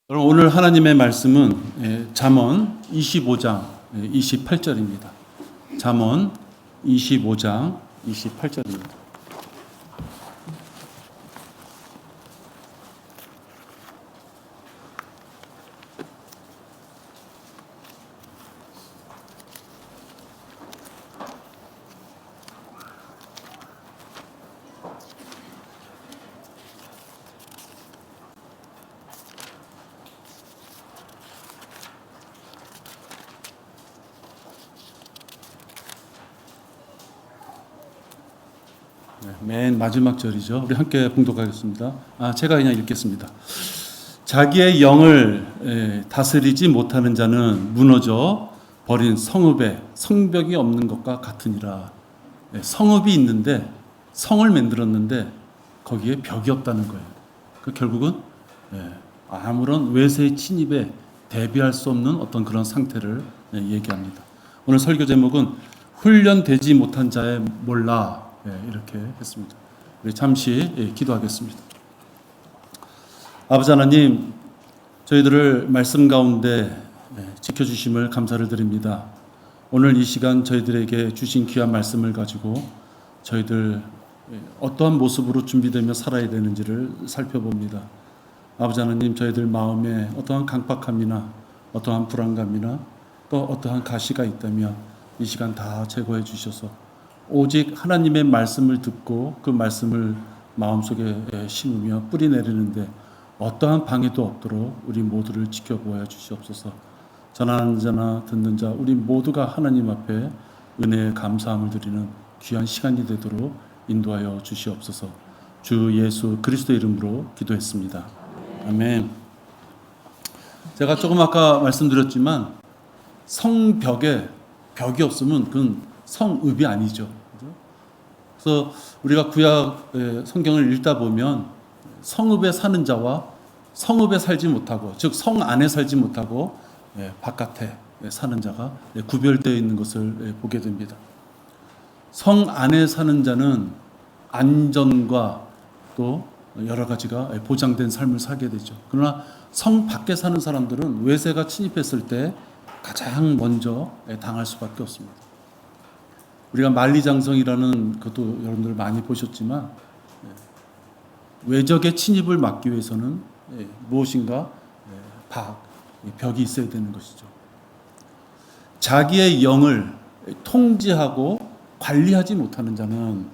여러분, 오늘 하나님의 말씀은 잠언 25장 28절입니다. 잠언 25장 28절입니다. 맨 마지막 절이죠. 우리 함께 봉독하겠습니다. 제가 그냥 읽겠습니다. 자기의 영을 다스리지 못하는 자는 무너져 버린 성읍에 성벽이 없는 것과 같으니라. 성읍이 있는데 성을 만들었는데 거기에 벽이 없다는 거예요. 결국은 아무런 외세의 침입에 대비할 수 없는 어떤 그런 상태를 얘기합니다. 오늘 설교 제목은 훈련되지 못한 자의 몰라, 이렇게 했습니다. 우리 잠시 기도하겠습니다. 아버지 하나님, 저희들을 말씀 가운데 지켜주심을 감사를 드립니다. 오늘 이 시간 저희들에게 주신 귀한 말씀을 가지고 저희들 어떠한 모습으로 준비되며 살아야 되는지를 살펴봅니다. 아버지 하나님, 저희들 마음에 어떠한 강팍함이나 어떠한 불안감이나 또 어떠한 가시가 있다면 이 시간 다 제거해 주셔서 오직 하나님의 말씀을 듣고 그 말씀을 마음속에 심으며 뿌리 내리는데 어떠한 방해도 없도록 우리 모두를 지켜보아 주시옵소서. 전하는 자나 듣는 자 우리 모두가 하나님 앞에 은혜의 감사함을 드리는 귀한 시간이 되도록 인도하여 주시옵소서. 주 예수 그리스도 이름으로 기도했습니다. 아멘. 제가 조금 아까 말씀드렸지만 성벽에 벽이 없으면 그건 성읍이 아니죠. 그래서 우리가 구약 성경을 읽다 보면 성읍에 사는 자와 성읍에 살지 못하고, 즉 성 안에 살지 못하고 바깥에 사는 자가 구별되어 있는 것을 보게 됩니다. 성 안에 사는 자는 안전과 또 여러 가지가 보장된 삶을 살게 되죠. 그러나 성 밖에 사는 사람들은 외세가 침입했을 때 가장 먼저 당할 수밖에 없습니다. 우리가 만리장성이라는 것도 여러분들 많이 보셨지만 외적의 침입을 막기 위해서는 무엇인가 벽이 있어야 되는 것이죠. 자기의 영을 통제하고 관리하지 못하는 자는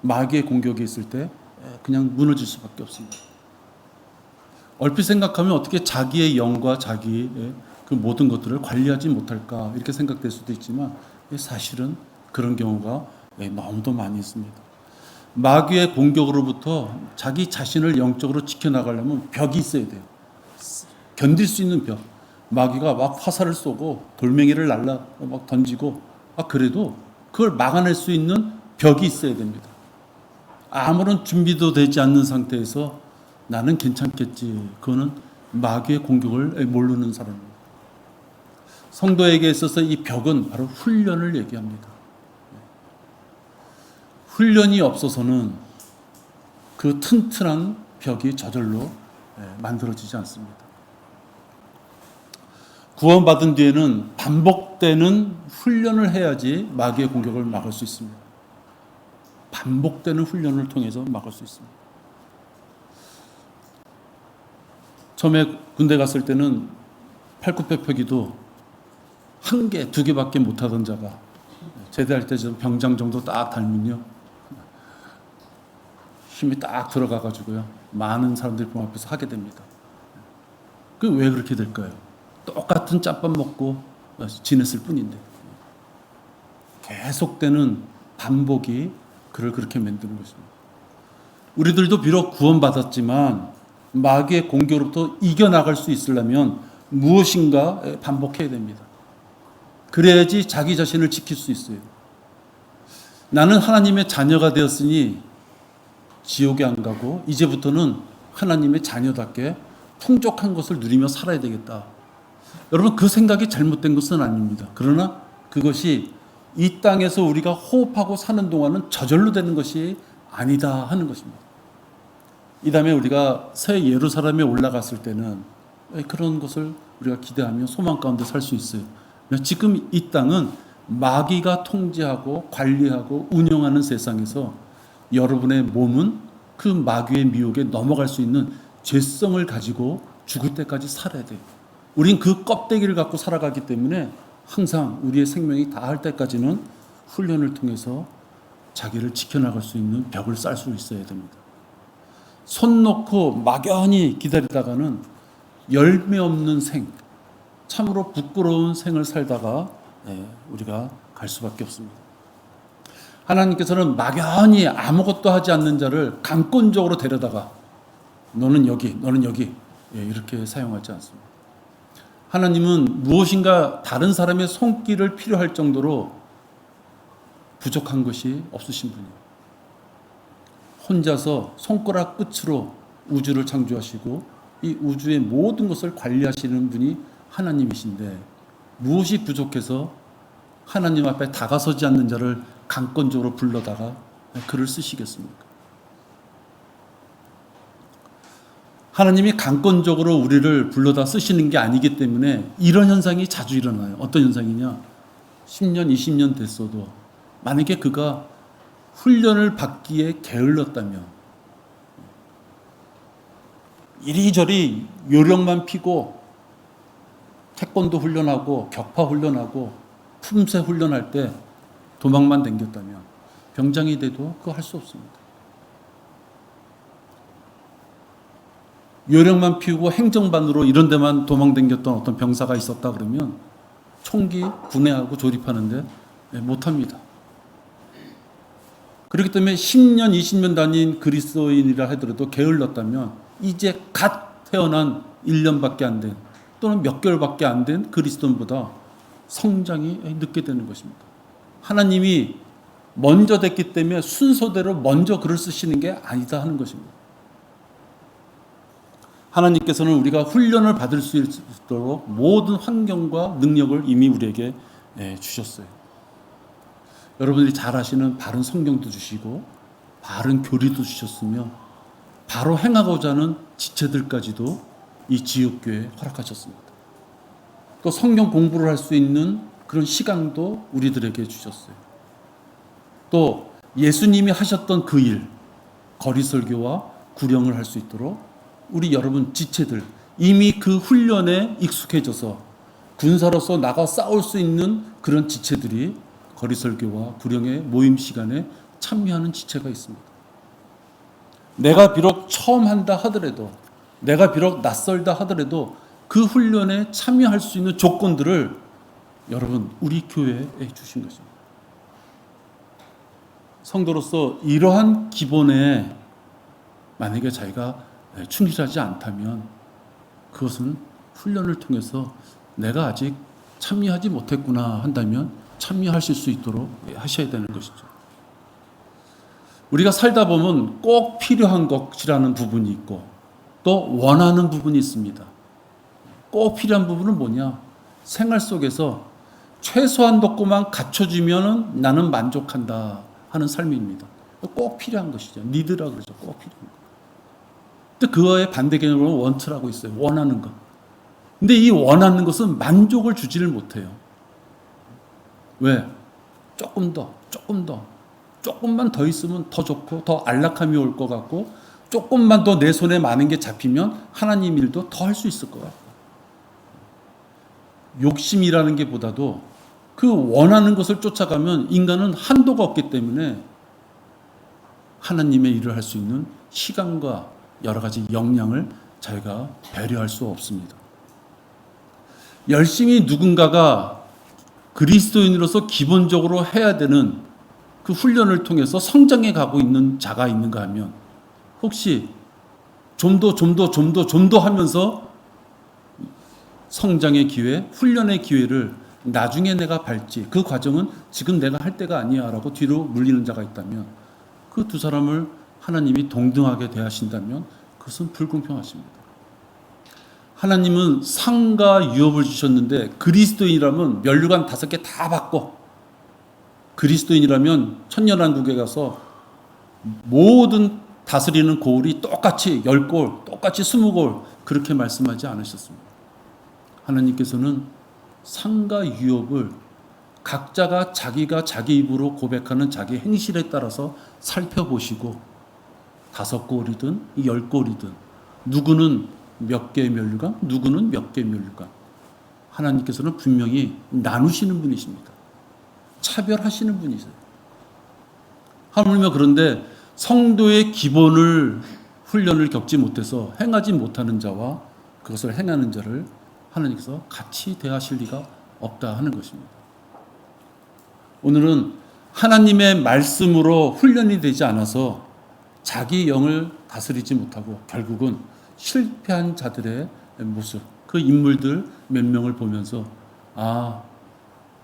마귀의 공격이 있을 때 그냥 무너질 수밖에 없습니다. 얼핏 생각하면 어떻게 자기의 영과 자기의 그 모든 것들을 관리하지 못할까 이렇게 생각될 수도 있지만 사실은 그런 경우가 너무도 많이 있습니다. 마귀의 공격으로부터 자기 자신을 영적으로 지켜나가려면 벽이 있어야 돼요. 견딜 수 있는 벽. 마귀가 막 화살을 쏘고 돌멩이를 막 던지고 그래도 그걸 막아낼 수 있는 벽이 있어야 됩니다. 아무런 준비도 되지 않는 상태에서 나는 괜찮겠지. 그거는 마귀의 공격을 모르는 사람입니다. 성도에게 있어서 이 벽은 바로 훈련을 얘기합니다. 훈련이 없어서는 그 튼튼한 벽이 저절로 만들어지지 않습니다. 구원받은 뒤에는 반복되는 훈련을 해야지 마귀의 공격을 막을 수 있습니다. 반복되는 훈련을 통해서 막을 수 있습니다. 처음에 군대 갔을 때는 팔굽혀펴기도 1개, 2개밖에 못하던 자가 제대할 때 좀 병장 정도 딱 닮으면요 힘이 딱 들어가가지고요 많은 사람들이 본 앞에서 하게 됩니다. 그 왜 그렇게 될까요? 똑같은 짬밥 먹고 지냈을 뿐인데 계속되는 반복이 그를 그렇게 만드는 것입니다. 우리들도 비록 구원받았지만 마귀의 공격으로부터 이겨나갈 수 있으려면 무엇인가 반복해야 됩니다. 그래야지 자기 자신을 지킬 수 있어요. 나는 하나님의 자녀가 되었으니 지옥에 안 가고 이제부터는 하나님의 자녀답게 풍족한 것을 누리며 살아야 되겠다. 여러분, 그 생각이 잘못된 것은 아닙니다. 그러나 그것이 이 땅에서 우리가 호흡하고 사는 동안은 저절로 되는 것이 아니다 하는 것입니다. 이 다음에 우리가 새 예루살렘에 올라갔을 때는 그런 것을 우리가 기대하며 소망 가운데 살 수 있어요. 지금 이 땅은 마귀가 통제하고 관리하고 운영하는 세상에서 여러분의 몸은 그 마귀의 미혹에 넘어갈 수 있는 죄성을 가지고 죽을 때까지 살아야 돼요. 우린 그 껍데기를 갖고 살아가기 때문에 항상 우리의 생명이 다할 때까지는 훈련을 통해서 자기를 지켜나갈 수 있는 벽을 쌓을 수 있어야 됩니다. 손 놓고 막연히 기다리다가는 열매 없는 생, 참으로 부끄러운 생을 살다가 우리가 갈 수밖에 없습니다. 하나님께서는 막연히 아무것도 하지 않는 자를 강권적으로 데려다가 너는 여기, 너는 여기 이렇게 사용하지 않습니다. 하나님은 무엇인가 다른 사람의 손길을 필요할 정도로 부족한 것이 없으신 분이에요. 혼자서 손가락 끝으로 우주를 창조하시고 이 우주의 모든 것을 관리하시는 분이 하나님이신데 무엇이 부족해서 하나님 앞에 다가서지 않는 자를 강권적으로 불러다가 글을 쓰시겠습니까? 하나님이 강권적으로 우리를 불러다 쓰시는 게 아니기 때문에 이런 현상이 자주 일어나요. 어떤 현상이냐? 10년, 20년 됐어도 만약에 그가 훈련을 받기에 게을렀다면 이리저리 요령만 피고 태권도 훈련하고 격파 훈련하고 품새 훈련할 때 도망만 댕겼다면 병장이 돼도 그거 할 수 없습니다. 요령만 피우고 행정반으로 이런 데만 도망 댕겼던 어떤 병사가 있었다 그러면 총기 분해하고 조립하는데 못합니다. 그렇기 때문에 10년, 20년 다닌 그리스도인이라 하더라도 게을렀다면 이제 갓 태어난 1년밖에 안 된 또는 몇 개월밖에 안 된 그리스도인보다 성장이 늦게 되는 것입니다. 하나님이 먼저 됐기 때문에 순서대로 먼저 글을 쓰시는 게 아니다 하는 것입니다. 하나님께서는 우리가 훈련을 받을 수 있도록 모든 환경과 능력을 이미 우리에게 주셨어요. 여러분들이 잘 아시는 바른 성경도 주시고 바른 교리도 주셨으며 바로 행하고자 하는 지체들까지도 이 지옥교회에 허락하셨습니다. 또 성경 공부를 할 수 있는 그런 시간도 우리들에게 주셨어요. 또 예수님이 하셨던 그 일, 거리설교와 구령을 할 수 있도록 우리 여러분 지체들 이미 그 훈련에 익숙해져서 군사로서 나가 싸울 수 있는 그런 지체들이 거리설교와 구령의 모임 시간에 참여하는 지체가 있습니다. 내가 비록 처음 한다 하더라도 내가 비록 낯설다 하더라도 그 훈련에 참여할 수 있는 조건들을 여러분 우리 교회에 주신 것입니다. 성도로서 이러한 기본에 만약에 자기가 충실하지 않다면 그것은 훈련을 통해서 내가 아직 참여하지 못했구나 한다면 참여하실 수 있도록 하셔야 되는 것이죠. 우리가 살다 보면 꼭 필요한 것이라는 부분이 있고 또 원하는 부분이 있습니다. 꼭 필요한 부분은 뭐냐? 생활 속에서 최소한 것만 갖춰주면 나는 만족한다 하는 삶입니다. 꼭 필요한 것이죠. 니드라 그러죠. 꼭 필요한 것. 근데 그거의 반대 개념으로 원트라고 있어요. 원하는 것. 근데 이 원하는 것은 만족을 주지를 못해요. 왜? 조금만 더 있으면 더 좋고 더 안락함이 올 것 같고 조금만 더 내 손에 많은 게 잡히면 하나님 일도 더 할 수 있을 것 같고 욕심이라는 게 보다도 그 원하는 것을 쫓아가면 인간은 한도가 없기 때문에 하나님의 일을 할 수 있는 시간과 여러 가지 역량을 자기가 배려할 수 없습니다. 열심히 누군가가 그리스도인으로서 기본적으로 해야 되는 그 훈련을 통해서 성장해 가고 있는 자가 있는가 하면 혹시 좀 더 하면서 성장의 기회, 훈련의 기회를 나중에 내가 밟지 그 과정은 지금 내가 할 때가 아니야 라고 뒤로 물리는 자가 있다면 그 두 사람을 하나님이 동등하게 대하신다면 그것은 불공평하십니다. 하나님은 상과 유업을 주셨는데 그리스도인이라면 면류관 5개 다 받고 그리스도인이라면 천년왕국에 가서 모든 다스리는 고울이 똑같이 10고울, 똑같이 20고울 그렇게 말씀하지 않으셨습니다. 하나님께서는 상과 유업을 각자가 자기가 자기 입으로 고백하는 자기 행실에 따라서 살펴보시고 5고울이든 10고울이든 누구는 몇 개의 면류관, 누구는 몇 개의 면류관 하나님께서는 분명히 나누시는 분이십니다. 차별하시는 분이세요. 하물며 그런데 성도의 기본을 훈련을 겪지 못해서 행하지 못하는 자와 그것을 행하는 자를 하나님께서 같이 대하실 리가 없다 하는 것입니다. 오늘은 하나님의 말씀으로 훈련이 되지 않아서 자기 영을 다스리지 못하고 결국은 실패한 자들의 모습, 그 인물들 몇 명을 보면서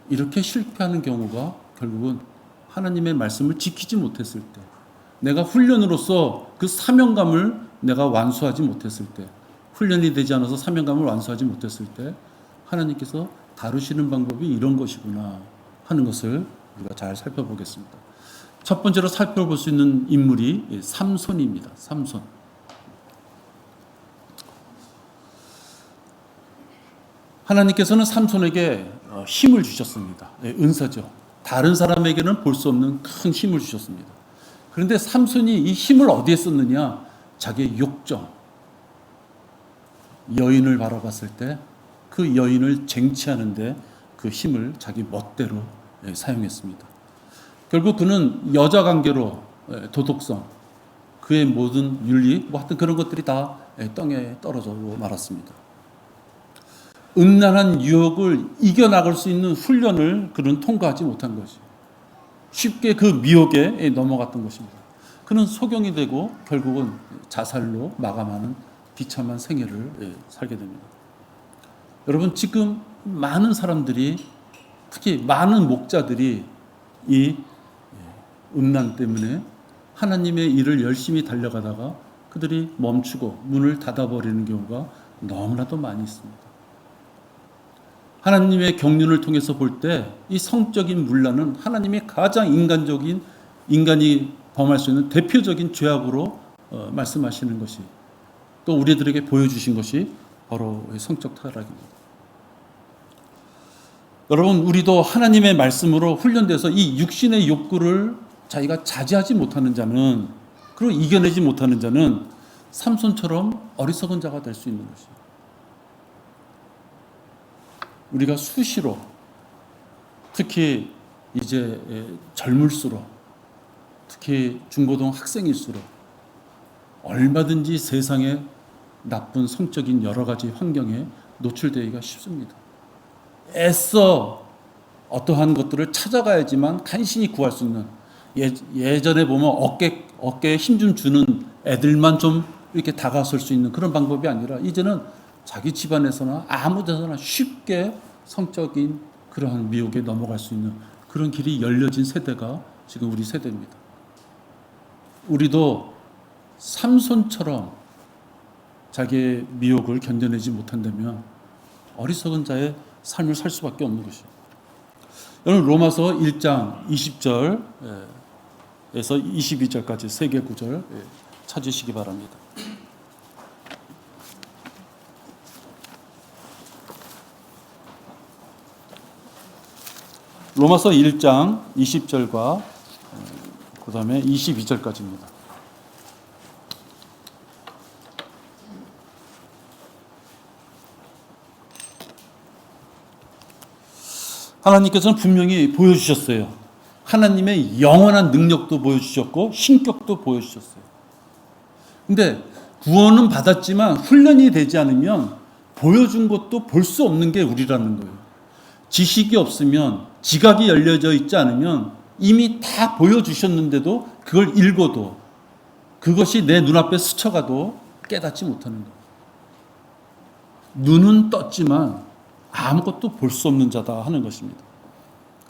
이렇게 실패하는 경우가 결국은 하나님의 말씀을 지키지 못했을 때, 내가 훈련으로서 그 사명감을 내가 완수하지 못했을 때, 훈련이 되지 않아서 사명감을 완수하지 못했을 때 하나님께서 다루시는 방법이 이런 것이구나 하는 것을 우리가 잘 살펴보겠습니다. 첫 번째로 살펴볼 수 있는 인물이 삼손입니다. 삼손. 하나님께서는 삼손에게 힘을 주셨습니다. 은사죠. 다른 사람에게는 볼 수 없는 큰 힘을 주셨습니다. 그런데 삼손이 이 힘을 어디에 썼느냐? 자기의 욕정. 여인을 바라봤을 때 그 여인을 쟁취하는데 그 힘을 자기 멋대로 사용했습니다. 결국 그는 여자 관계로 도덕성, 그의 모든 윤리, 하여튼 그런 것들이 다 땅에 떨어져 말았습니다. 음란한 유혹을 이겨나갈 수 있는 훈련을 그는 통과하지 못한 것이 쉽게 그 미혹에 넘어갔던 것입니다. 그는 소경이 되고 결국은 자살로 마감하는 비참한 생애를 살게 됩니다. 여러분, 지금 많은 사람들이, 특히 많은 목자들이 이 음란 때문에 하나님의 일을 열심히 달려가다가 그들이 멈추고 문을 닫아버리는 경우가 너무나도 많이 있습니다. 하나님의 경륜을 통해서 볼 때 이 성적인 문란은 하나님이 가장 인간이 범할 수 있는 대표적인 죄악으로 말씀하시는 것이, 또 우리들에게 보여주신 것이 바로 성적 타락입니다. 여러분, 우리도 하나님의 말씀으로 훈련돼서 이 육신의 욕구를 자기가 자제하지 못하는 자는, 그리고 이겨내지 못하는 자는 삼손처럼 어리석은 자가 될 수 있는 것이에요. 우리가 수시로, 특히 이제 젊을수록, 특히 중고등 학생일수록 얼마든지 세상의 나쁜 성적인 여러 가지 환경에 노출되기가 쉽습니다. 애써 어떠한 것들을 찾아가야지만 간신히 구할 수 있는, 예전에 보면 어깨에 힘 좀 주는 애들만 좀 이렇게 다가설 수 있는 그런 방법이 아니라 이제는 자기 집안에서나 아무 데서나 쉽게 성적인 그러한 미혹에 넘어갈 수 있는 그런 길이 열려진 세대가 지금 우리 세대입니다. 우리도 삼손처럼 자기의 미혹을 견뎌내지 못한다면 어리석은 자의 삶을 살 수밖에 없는 것이에요. 여러분, 로마서 1장 20절에서 22절까지 세 개 구절 찾으시기 바랍니다. 로마서 1장 20절과 그 다음에 22절까지입니다. 하나님께서는 분명히 보여주셨어요. 하나님의 영원한 능력도 보여주셨고 신격도 보여주셨어요. 근데 구원은 받았지만 훈련이 되지 않으면 보여준 것도 볼 수 없는 게 우리라는 거예요. 지식이 없으면, 지각이 열려져 있지 않으면 이미 다 보여주셨는데도 그걸 읽어도, 그것이 내 눈앞에 스쳐가도 깨닫지 못하는 거예요. 눈은 떴지만 아무것도 볼 수 없는 자다 하는 것입니다.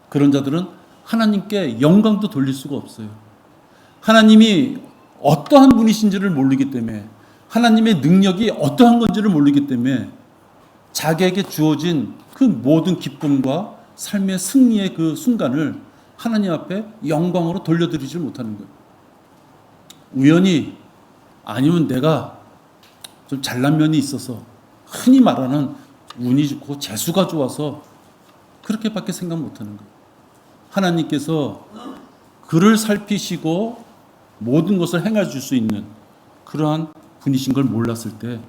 그런 자들은 하나님께 영광도 돌릴 수가 없어요. 하나님이 어떠한 분이신지를 모르기 때문에, 하나님의 능력이 어떠한 건지를 모르기 때문에 자기에게 주어진 그 모든 기쁨과 삶의 승리의 그 순간을 하나님 앞에 영광으로 돌려드리지 못하는 거예요. 우연히 아니면 내가 좀 잘난 면이 있어서 흔히 말하는 운이 좋고 재수가 좋아서 그렇게밖에 생각 못하는 거예요. 하나님께서 그를 살피시고 모든 것을 행해 줄 수 있는 그러한 분이신 걸 몰랐을 때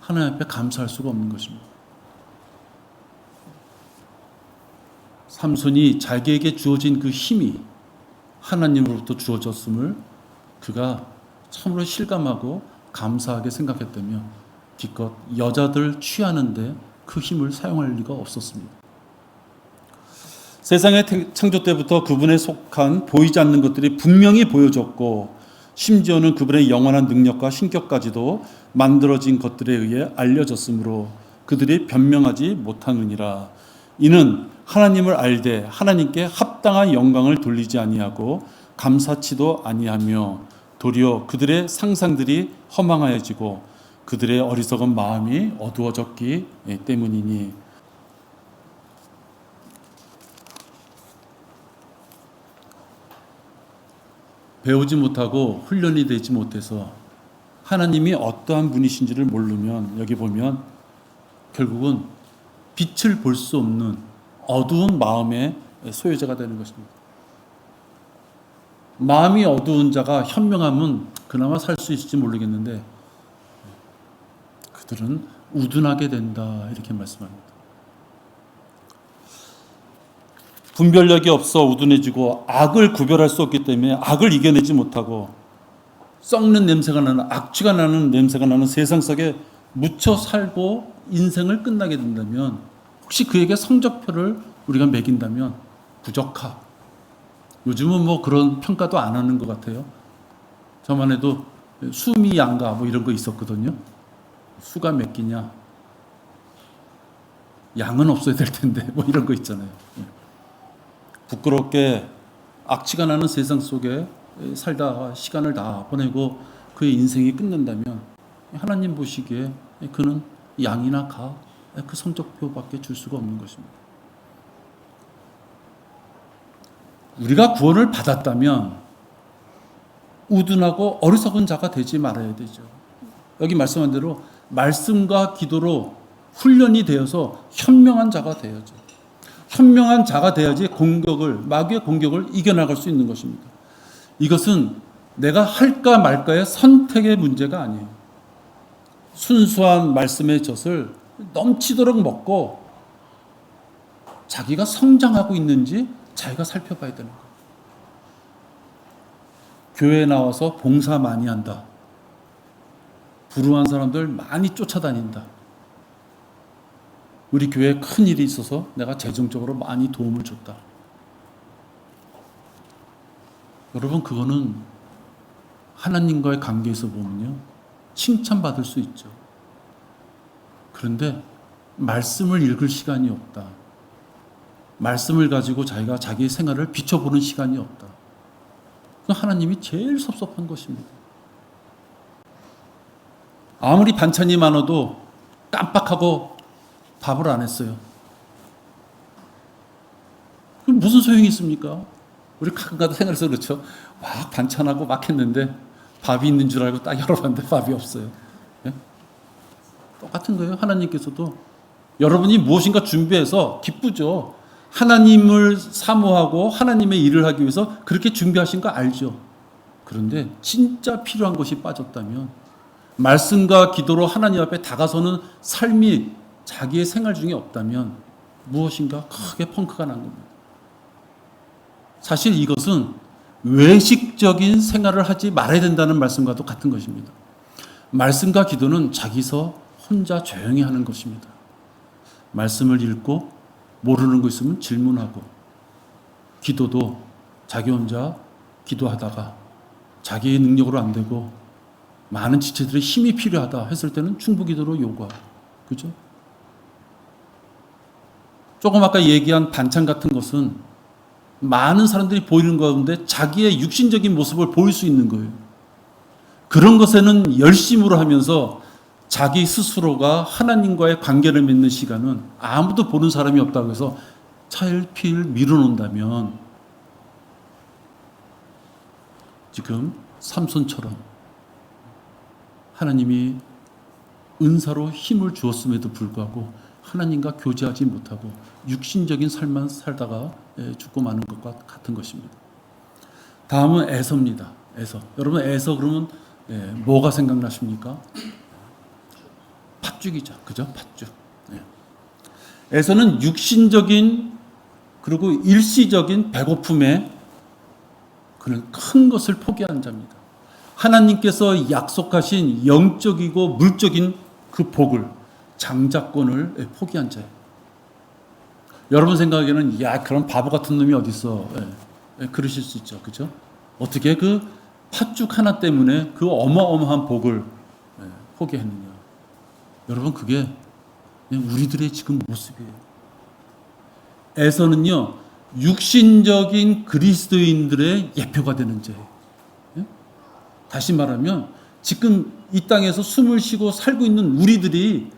하나님 앞에 감사할 수가 없는 것입니다. 삼손이 자기에게 주어진 그 힘이 하나님으로부터 주어졌음을 그가 참으로 실감하고 감사하게 생각했다며 기껏 여자들 취하는데 그 힘을 사용할 리가 없었습니다. 세상의 창조 때부터 그분에 속한 보이지 않는 것들이 분명히 보여졌고 심지어는 그분의 영원한 능력과 신격까지도 만들어진 것들에 의해 알려졌으므로 그들이 변명하지 못하느니라. 이는 하나님을 알되 하나님께 합당한 영광을 돌리지 아니하고 감사치도 아니하며 도리어 그들의 상상들이 허망하여지고 그들의 어리석은 마음이 어두워졌기 때문이니. 배우지 못하고 훈련이 되지 못해서 하나님이 어떠한 분이신지를 모르면 여기 보면 결국은 빛을 볼 수 없는 어두운 마음의 소유자가 되는 것입니다. 마음이 어두운 자가 현명하면 그나마 살 수 있을지 모르겠는데 그들은 우둔하게 된다 이렇게 말씀합니다. 분별력이 없어 우둔해지고 악을 구별할 수 없기 때문에 악을 이겨내지 못하고 썩는 냄새가 나는 악취가 나는 냄새가 나는 세상 속에 묻혀 살고 인생을 끝나게 된다면 혹시 그에게 성적표를 우리가 매긴다면 부적하. 요즘은 뭐 그런 평가도 안 하는 것 같아요. 저만 해도 수미 양가 뭐 이런 거 있었거든요. 수가 몇 끼냐. 양은 없어야 될 텐데 뭐 이런 거 있잖아요. 부끄럽게 악취가 나는 세상 속에 살다가 시간을 다 보내고 그의 인생이 끝난다면 하나님 보시기에 그는 양이나 가 그 성적표밖에 줄 수가 없는 것입니다. 우리가 구원을 받았다면 우둔하고 어리석은 자가 되지 말아야 되죠. 여기 말씀한 대로 말씀과 기도로 훈련이 되어서 현명한 자가 되어야죠. 현명한 자가 돼야지 마귀의 공격을 이겨나갈 수 있는 것입니다. 이것은 내가 할까 말까의 선택의 문제가 아니에요. 순수한 말씀의 젖을 넘치도록 먹고 자기가 성장하고 있는지 자기가 살펴봐야 되는 거예요. 교회에 나와서 봉사 많이 한다. 불우한 사람들 많이 쫓아다닌다. 우리 교회에 큰 일이 있어서 내가 재정적으로 많이 도움을 줬다. 여러분 그거는 하나님과의 관계에서 보면요 칭찬받을 수 있죠. 그런데 말씀을 읽을 시간이 없다. 말씀을 가지고 자기가 자기의 생활을 비춰보는 시간이 없다. 하나님이 제일 섭섭한 것입니다. 아무리 반찬이 많아도 깜빡하고 밥을 안 했어요. 그럼 무슨 소용이 있습니까? 우리 가끔가다 생활해서 그렇죠. 막 반찬하고 막 했는데 밥이 있는 줄 알고 딱 열어봤는데 밥이 없어요. 네? 똑같은 거예요. 하나님께서도 여러분이 무엇인가 준비해서 기쁘죠. 하나님을 사모하고 하나님의 일을 하기 위해서 그렇게 준비하신 거 알죠. 그런데 진짜 필요한 것이 빠졌다면 말씀과 기도로 하나님 앞에 다가서는 삶이 자기의 생활 중에 없다면 무엇인가 크게 펑크가 난 겁니다. 사실 이것은 외식적인 생활을 하지 말아야 된다는 말씀과도 같은 것입니다. 말씀과 기도는 자기서 혼자 조용히 하는 것입니다. 말씀을 읽고 모르는 거 있으면 질문하고, 기도도 자기 혼자 기도하다가 자기의 능력으로 안 되고 많은 지체들의 힘이 필요하다 했을 때는 중보기도로 요구하고, 그죠? 조금 아까 얘기한 반찬 같은 것은 많은 사람들이 보이는 가운데 자기의 육신적인 모습을 보일 수 있는 거예요. 그런 것에는 열심으로 하면서 자기 스스로가 하나님과의 관계를 맺는 시간은 아무도 보는 사람이 없다고 해서 차일피일 미뤄놓는다면 지금 삼손처럼 하나님이 은사로 힘을 주었음에도 불구하고 하나님과 교제하지 못하고 육신적인 삶만 살다가 죽고 마는 것과 같은 것입니다. 다음은 에서입니다. 에서. 여러분 에서 그러면 뭐가 생각나십니까? 팥죽이죠. 그죠? 팥죽. 에서는 육신적인 그리고 일시적인 배고픔에 그는 큰 것을 포기한 자입니다. 하나님께서 약속하신 영적이고 물적인 그 복을, 장자권을 포기한 자예요. 여러분 생각에는 야 그런 바보 같은 놈이 어디 있어? 그러실 수 있죠. 그죠? 어떻게 그 팥죽 하나 때문에 그 어마어마한 복을 포기했느냐? 여러분 그게 우리들의 지금 모습이에요. 에서는요 육신적인 그리스도인들의 예표가 되는 자예요. 다시 말하면 지금 이 땅에서 숨을 쉬고 살고 있는 우리들이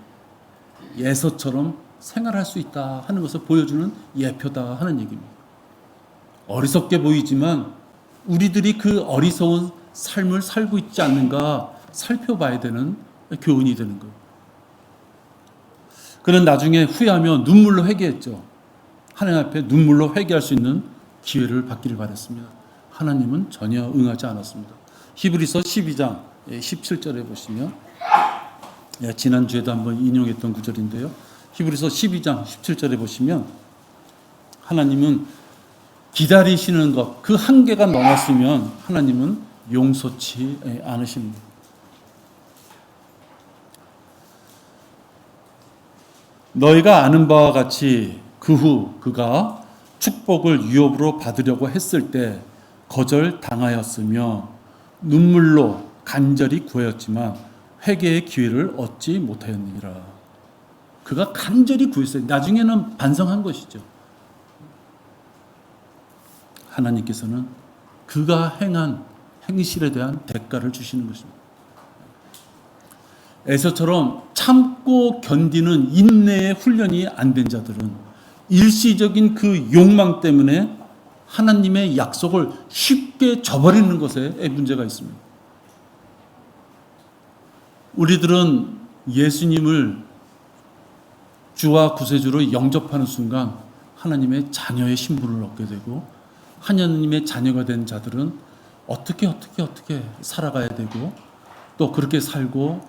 에서처럼 생활할 수 있다 하는 것을 보여주는 예표다 하는 얘기입니다. 어리석게 보이지만 우리들이 그 어리석은 삶을 살고 있지 않는가 살펴봐야 되는 교훈이 되는 거예요. 그는 나중에 후회하며 눈물로 회개했죠. 하나님 앞에 눈물로 회개할 수 있는 기회를 받기를 바랬습니다. 하나님은 전혀 응하지 않았습니다. 히브리서 12장 17절에 보시면 지난주에도 한번 인용했던 구절인데요. 히브리서 12장 17절에 보시면 하나님은 기다리시는 것, 그 한계가 넘었으면 하나님은 용서치 않으십니다. 너희가 아는 바와 같이 그 후 그가 축복을 유업으로 받으려고 했을 때 거절당하였으며 눈물로 간절히 구하였지만 회개의 기회를 얻지 못하였느니라. 그가 간절히 구했어요. 나중에는 반성한 것이죠. 하나님께서는 그가 행한 행실에 대한 대가를 주시는 것입니다. 에서처럼 참고 견디는 인내의 훈련이 안 된 자들은 일시적인 그 욕망 때문에 하나님의 약속을 쉽게 저버리는 것에 문제가 있습니다. 우리들은 예수님을 주와 구세주로 영접하는 순간 하나님의 자녀의 신분을 얻게 되고 하나님의 자녀가 된 자들은 어떻게 살아가야 되고 또 그렇게 살고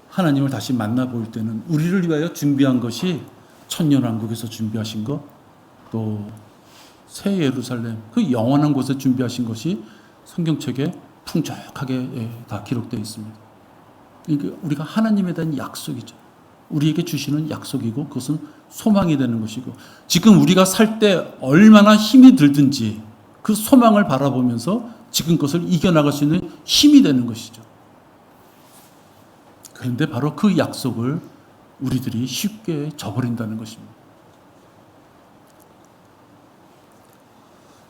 하나님을 다시 만나볼 때는 우리를 위하여 준비한 것이 천년왕국에서 준비하신 것, 또 새 예루살렘 그 영원한 곳에 준비하신 것이 성경책에 풍족하게 다 기록되어 있습니다. 그러니까 우리가 하나님에 대한 약속이죠. 우리에게 주시는 약속이고 그것은 소망이 되는 것이고 지금 우리가 살 때 얼마나 힘이 들든지 그 소망을 바라보면서 지금 것을 이겨나갈 수 있는 힘이 되는 것이죠. 그런데 바로 그 약속을 우리들이 쉽게 저버린다는 것입니다.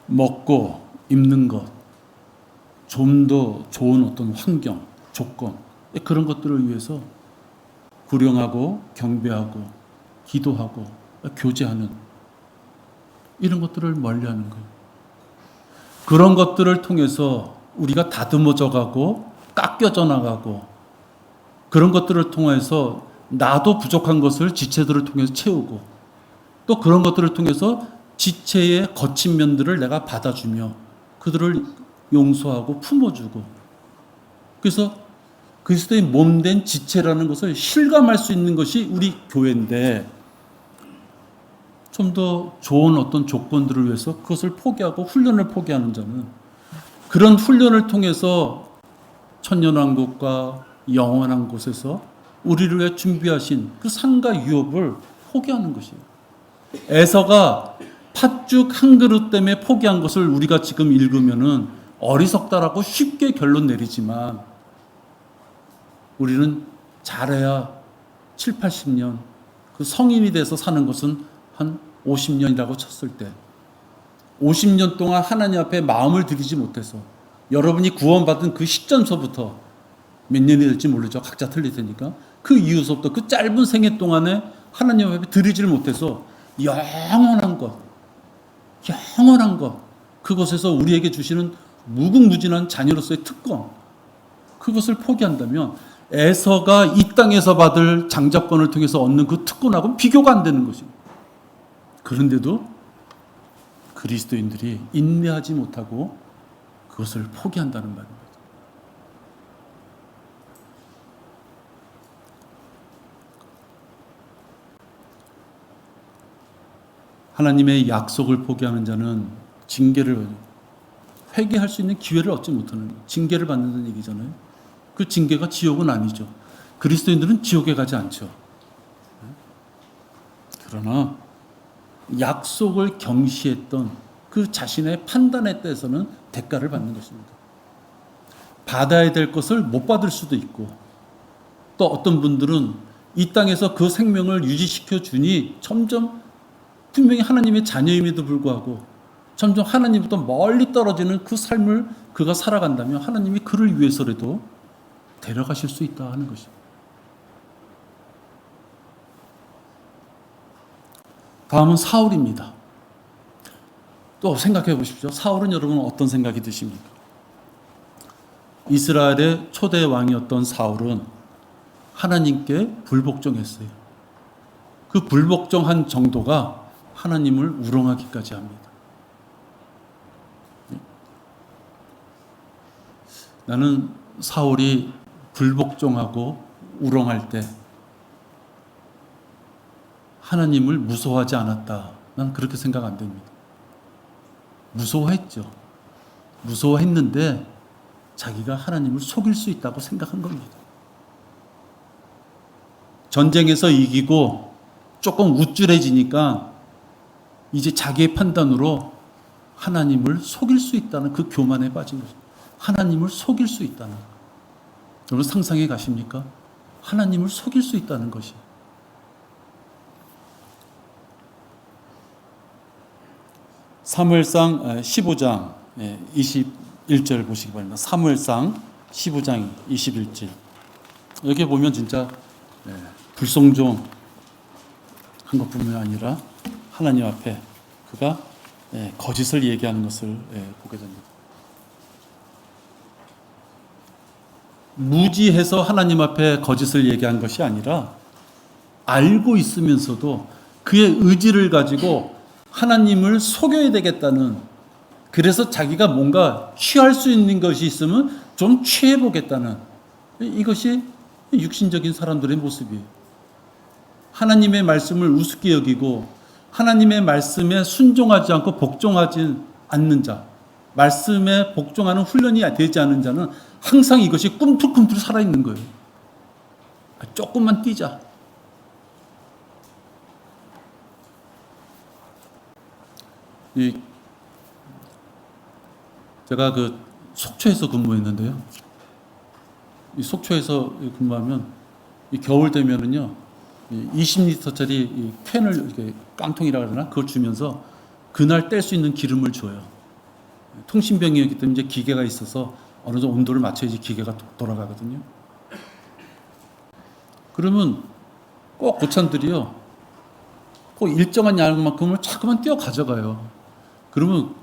먹고 입는 것, 좀 더 좋은 어떤 환경, 조건 그런 것들을 위해서 구령하고 경배하고 기도하고 교제하는 이런 것들을 멀리하는 거예요. 그런 것들을 통해서 우리가 다듬어져 가고 깎여져 나가고 그런 것들을 통해서 나도 부족한 것을 지체들을 통해서 채우고 또 그런 것들을 통해서 지체의 거친 면들을 내가 받아주며 그들을 용서하고 품어주고 그래서 그리스도의 몸된 지체라는 것을 실감할 수 있는 것이 우리 교회인데 좀 더 좋은 어떤 조건들을 위해서 그것을 포기하고 훈련을 포기하는 자는 그런 훈련을 통해서 천년왕국과 영원한 곳에서 우리를 위해 준비하신 그 상과 유업을 포기하는 것이에요. 에서가 팥죽 한 그릇 때문에 포기한 것을 우리가 지금 읽으면은 어리석다라고 쉽게 결론 내리지만 우리는 잘해야 7, 80년 그 성인이 돼서 사는 것은 한 50년이라고 쳤을 때 50년 동안 하나님 앞에 마음을 들이지 못해서 여러분이 구원받은 그 시점서부터 몇 년이 될지 모르죠. 각자 틀릴 테니까 그 이후서부터 그 짧은 생애 동안에 하나님 앞에 드리지를 못해서 영원한 것 그곳에서 우리에게 주시는 무궁무진한 자녀로서의 특권 그것을 포기한다면 에서가 이 땅에서 받을 장자권을 통해서 얻는 그 특권하고는 비교가 안 되는 것입니다. 그런데도 그리스도인들이 인내하지 못하고 그것을 포기한다는 말입니다. 하나님의 약속을 포기하는 자는 징계를, 회개할 수 있는 기회를 얻지 못하는 거예요. 징계를 받는다는 얘기잖아요. 그 징계가 지옥은 아니죠. 그리스도인들은 지옥에 가지 않죠. 그러나 약속을 경시했던 그 자신의 판단에 대해서는 대가를 받는 것입니다. 받아야 될 것을 못 받을 수도 있고, 또 어떤 분들은 이 땅에서 그 생명을 유지시켜 주니 점점 분명히 하나님의 자녀임에도 불구하고 점점 하나님부터 멀리 떨어지는 그 삶을 그가 살아간다면 하나님이 그를 위해서라도 데려가실 수 있다 하는 것입니다. 다음은 사울입니다. 또 생각해 보십시오. 사울은 여러분 어떤 생각이 드십니까? 이스라엘의 초대 왕이었던 사울은 하나님께 불복종했어요. 그 불복종한 정도가 하나님을 우롱하기까지 합니다. 나는 사울이 불복종하고 우롱할 때 하나님을 무서워하지 않았다. 난 그렇게 생각 안 됩니다. 무서워했죠. 무서워했는데 자기가 하나님을 속일 수 있다고 생각한 겁니다. 전쟁에서 이기고 조금 우쭐해지니까 이제 자기의 판단으로 하나님을 속일 수 있다는 그 교만에 빠진 거죠. 하나님을 속일 수 있다는 거. 여러분 상상해 가십니까? 하나님을 속일 수 있다는 것이. 사무엘상 15장 21절 보시기 바랍니다. 사무엘상 15장 21절. 여기 보면 진짜 불성종 한 것뿐만 아니라 하나님 앞에 그가 거짓을 얘기하는 것을 보게 됩니다. 무지해서 하나님 앞에 거짓을 얘기한 것이 아니라 알고 있으면서도 그의 의지를 가지고 하나님을 속여야 되겠다는, 그래서 자기가 뭔가 취할 수 있는 것이 있으면 좀 취해보겠다는, 이것이 육신적인 사람들의 모습이에요. 하나님의 말씀을 우습게 여기고 하나님의 말씀에 순종하지 않고 복종하지 않는 자, 말씀에 복종하는 훈련이 되지 않은 자는 항상 이것이 꿈틀꿈틀 살아있는 거예요. 조금만 뛰자. 제가 그 속초에서 근무했는데요. 이 속초에서 근무하면 이 겨울 되면은요, 20리터짜리 이 캔을 이렇게 깡통이라 그러나 그걸 주면서 그날 뗄 수 있는 기름을 줘요. 통신병이었기 때문에 이제 기계가 있어서 어느 정도 온도를 맞춰야지 기계가 돌아가거든요. 그러면 꼭 고참들이요, 꼭 일정한 양만큼을 자꾸만 떼어 가져가요. 그러면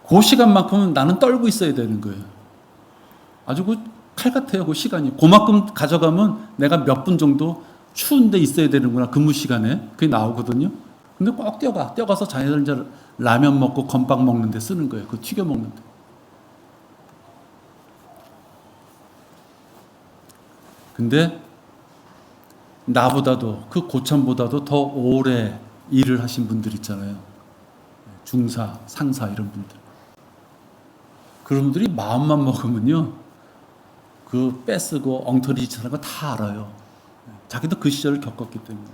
그 시간만큼은 나는 떨고 있어야 되는 거예요. 아주 그 칼 같아요, 그 시간이. 그만큼 가져가면 내가 몇 분 정도 추운데 있어야 되는구나, 근무 시간에. 그게 나오거든요. 근데 꼭 떼어가서 자기들 이제 라면 먹고 건빵 먹는데 쓰는 거예요. 그 튀겨 먹는데. 근데 나보다도, 그 고참보다도 더 오래 일을 하신 분들 있잖아요. 중사, 상사 이런 분들. 그런 분들이 마음만 먹으면요, 그 빼쓰고 엉터리 짓하는 거 다 알아요. 자기도 그 시절을 겪었기 때문에.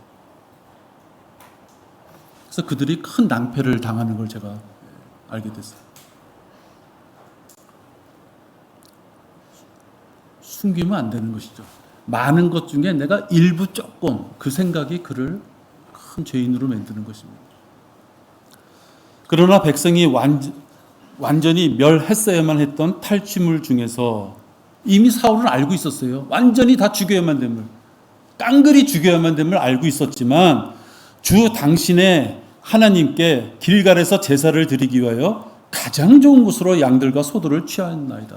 그래서 그들이 큰 낭패를 당하는 걸 제가 알게 됐어요. 숨기면 안 되는 것이죠. 많은 것 중에 내가 일부 조금, 그 생각이 그를 큰 죄인으로 만드는 것입니다. 그러나 백성이 완전히 멸했어야만 했던 탈취물 중에서 이미 사울은 알고 있었어요. 완전히 다 죽여야만 됨을, 깡그리 죽여야만 됨을 알고 있었지만 주 당신의 하나님께 길갈에서 제사를 드리기 위하여 가장 좋은 곳으로 양들과 소들을 취하였나이다.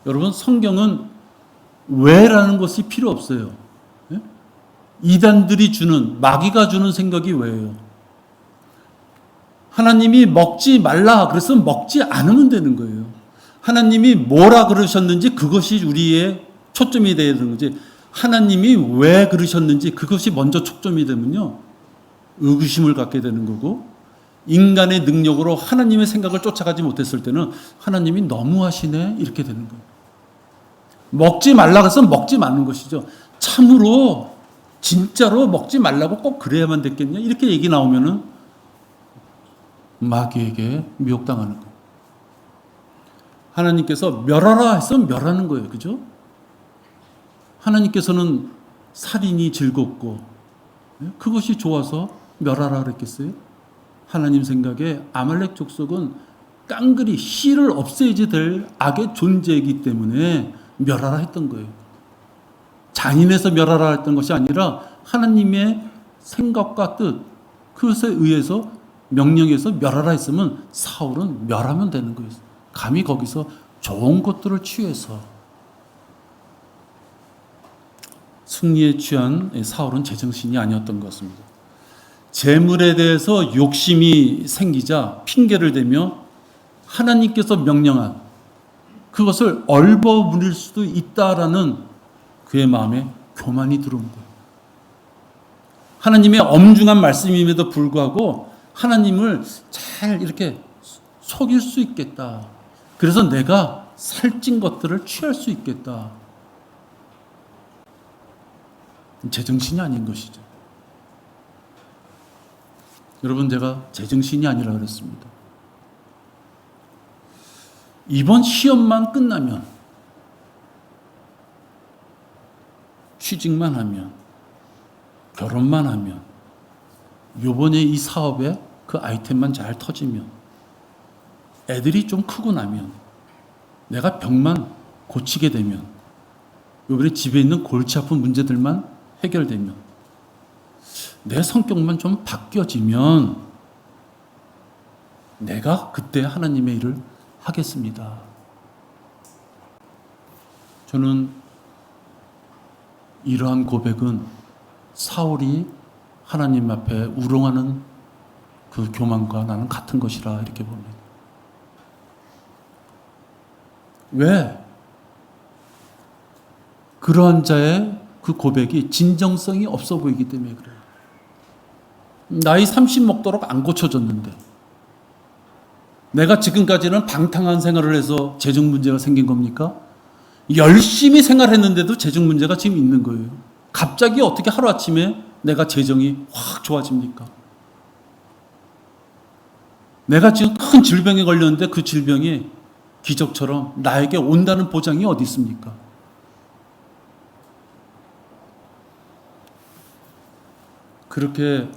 여러분, 성경은 왜라는 것이 필요 없어요. 예? 이단들이 주는, 마귀가 주는 생각이 왜예요? 하나님이 먹지 말라 그랬으면 먹지 않으면 되는 거예요. 하나님이 뭐라 그러셨는지 그것이 우리의 초점이 되어야 되는 거지. 하나님이 왜 그러셨는지 그것이 먼저 초점이 되면요, 의구심을 갖게 되는 거고, 인간의 능력으로 하나님의 생각을 쫓아가지 못했을 때는 하나님이 너무하시네 이렇게 되는 거예요. 먹지 말라 그래서 먹지 마는 것이죠. 참으로 진짜로 먹지 말라고 꼭 그래야만 됐겠냐 이렇게 얘기 나오면은 마귀에게 미혹당하는 거예요. 하나님께서 멸하라 했으면 멸하는 거예요. 그죠? 하나님께서는 살인이 즐겁고 그것이 좋아서 멸하라 그랬겠어요? 하나님 생각에 아말렉 족속은 깡그리 씨를 없애야지 될 악의 존재이기 때문에 멸하라 했던 거예요. 잔인해서 멸하라 했던 것이 아니라 하나님의 생각과 뜻, 그것에 의해서 명령해서 멸하라 했으면 사울은 멸하면 되는 거예요. 감히 거기서 좋은 것들을 취해서 승리에 취한 사울은 제정신이 아니었던 것 같습니다. 재물에 대해서 욕심이 생기자 핑계를 대며 하나님께서 명령한 그것을 얼버무릴 수도 있다라는 그의 마음에 교만이 들어온 거예요. 하나님의 엄중한 말씀임에도 불구하고 하나님을 잘 이렇게 속일 수 있겠다. 그래서 내가 살찐 것들을 취할 수 있겠다. 제정신이 아닌 것이죠. 여러분, 제가 제정신이 아니라 그랬습니다. 이번 시험만 끝나면, 취직만 하면, 결혼만 하면, 요번에 이 사업에 그 아이템만 잘 터지면, 애들이 좀 크고 나면, 내가 병만 고치게 되면, 요번에 집에 있는 골치 아픈 문제들만 해결되면, 내 성격만 좀 바뀌어지면 내가 그때 하나님의 일을 하겠습니다. 저는 이러한 고백은 사울이 하나님 앞에 우롱하는 그 교만과 나는 같은 것이라 이렇게 봅니다. 왜? 그러한 자의 그 고백이 진정성이 없어 보이기 때문에 그래요. 나이 30 먹도록 안 고쳐졌는데, 내가 지금까지는 방탕한 생활을 해서 재정 문제가 생긴 겁니까? 열심히 생활했는데도 재정 문제가 지금 있는 거예요. 갑자기 어떻게 하루아침에 내가 재정이 확 좋아집니까? 내가 지금 큰 질병에 걸렸는데 그 질병이 기적처럼 나에게 온다는 보장이 어디 있습니까? 그렇게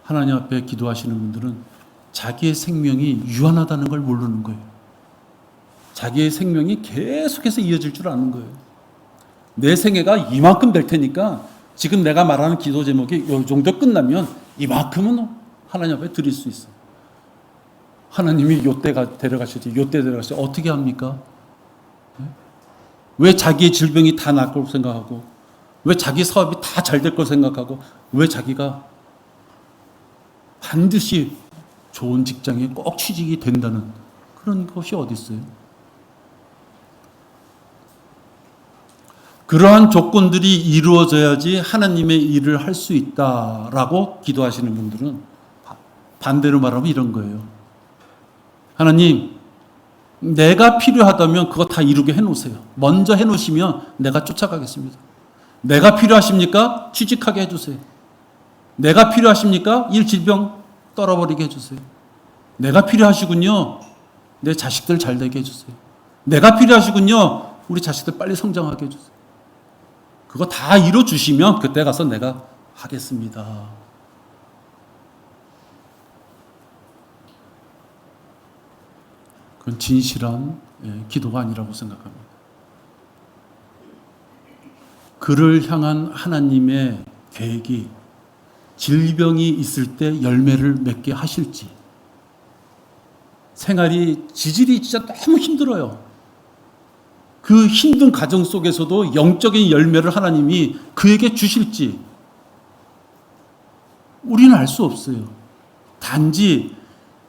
하나님 앞에 기도하시는 분들은 자기의 생명이 유한하다는 걸 모르는 거예요. 자기의 생명이 계속해서 이어질 줄 아는 거예요. 내 생애가 이만큼 될 테니까 지금 내가 말하는 기도 제목이 이 정도 끝나면 이만큼은 하나님 앞에 드릴 수 있어요. 하나님이 요때 데려가시지, 요때 데려가시지 어떻게 합니까? 왜 자기의 질병이 다 나을 걸 생각하고, 왜 자기 사업이 다 잘 될 걸 생각하고, 왜 자기가 반드시 좋은 직장에 꼭 취직이 된다는 그런 것이 어디 있어요? 그러한 조건들이 이루어져야지 하나님의 일을 할 수 있다라고 기도하시는 분들은 반대로 말하면 이런 거예요. 하나님, 내가 필요하다면 그거 다 이루게 해놓으세요. 먼저 해놓으시면 내가 쫓아가겠습니다. 내가 필요하십니까? 취직하게 해주세요. 내가 필요하십니까? 일 질병 떨어버리게 해주세요. 내가 필요하시군요. 내 자식들 잘 되게 해주세요. 내가 필요하시군요. 우리 자식들 빨리 성장하게 해주세요. 그거 다 이뤄주시면 그때 가서 내가 하겠습니다. 그건 진실한 기도가 아니라고 생각합니다. 그를 향한 하나님의 계획이 질병이 있을 때 열매를 맺게 하실지, 생활이 지질이 진짜 너무 힘들어요. 그 힘든 가정 속에서도 영적인 열매를 하나님이 그에게 주실지 우리는 알 수 없어요. 단지